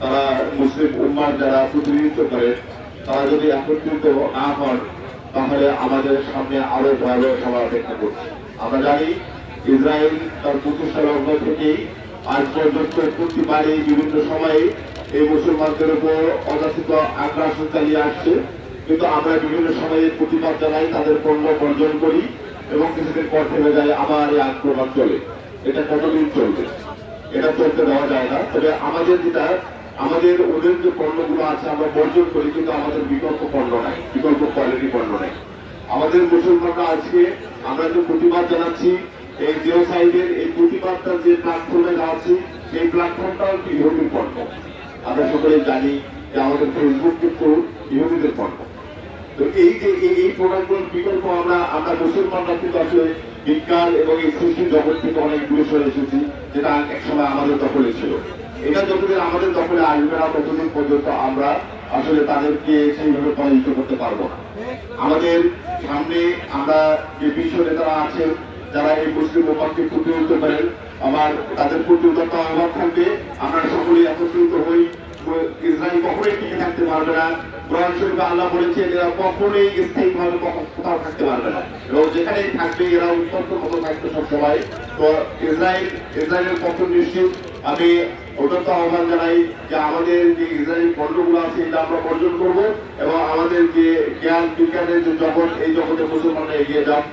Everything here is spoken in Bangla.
তারা মুসলিম উম্মার যারা প্রতিনিধিত্ব করে তারা যদি একত্রিত না হন তাহলে আমাদের সামনে আরো ভয়াবহ সময় অপেক্ষা করছে। আমরা জানি ইসরায়েল তার প্রতিষ্ঠা লগ্ন থেকেই আজ পর্যন্ত প্রতিবারই বিভিন্ন সময়ে এই মুসলমানদের উপর অযাচিত আগ্রাসন চালিয়ে আসছে, কিন্তু আমরা বিভিন্ন সময়ে প্রতিবাদ জানাই, তাদের পণ্য বর্জন করি এবং কিছুদিন পর থেমে যায়, আবার এই আক্রমণ চলে। এটা কতদিন চলবে? এটা চলতে দেওয়া যায় না। তবে আমাদের ওদের যে পণ্যগুলো আছে আমরা বর্জন করি, কিন্তু আমাদের বিকল্প পণ্য নাই, বিকল্প কোয়ালিটি পণ্য নাই। আমাদের মুসলমানরা আজকে আমরা যে প্রতিবাদ জানাচ্ছি, এই জিওসাইডের এই প্রতিবাদটা যে প্ল্যাটফর্মে যাচ্ছি, সেই প্ল্যাটফর্মটাও ইহুদির পণ্য। আমরা সকলে জানি যে আমাদের ফেসবুক কিন্তু ইহুদিদের পণ্য। তো এই যে এই প্রোডাক্টগুলোর বিকল্প আমরা মুসলমানরা কিন্তু আসলে বিজ্ঞান এবং এই সৃষ্টি জগৎ থেকে অনেক দূরে সরে এসেছি, যেটা এক সময় আমাদের দখলে ছিল। এটা যতদিন আমাদের দখলে আসবে না ততদিন পর্যন্ত আমরা আসলে তাদেরকে সেইভাবে পরাজিত করতে পারবো না। আমাদের সামনে আমরা যে বিশ্ব নেতারা আছেন যারা এই মুসলিম উম্মাহকে প্রতিনিধিত্ব করেন, আমার তাদের প্রতি উদাত্ত আহ্বান থাকবে, আমরা সকলেই একত্রিত হই। ইসরায়েল কখনোই টিকে থাকতে পারবে না। কোরআন শরীফে আল্লাহ বলেছেন এরা কখনোই স্থায়ীভাবে কোথাও থাকতে পারবে না, এবং যেখানেই থাকবে এরা অত্যন্ত মতো থাকবে সবসময়। তো ইসরায়েলের পতন নিশ্চিত। আমি অত্যন্ত আহ্বান জানাই যে আমাদের যে ইসরায়েলি পণ্যগুলো আছে এটা আমরা বর্জন করবো, এবং আমাদের যে জ্ঞান বিজ্ঞানের যে জগৎ, এই জগতে মুসলমানরা এগিয়ে যান।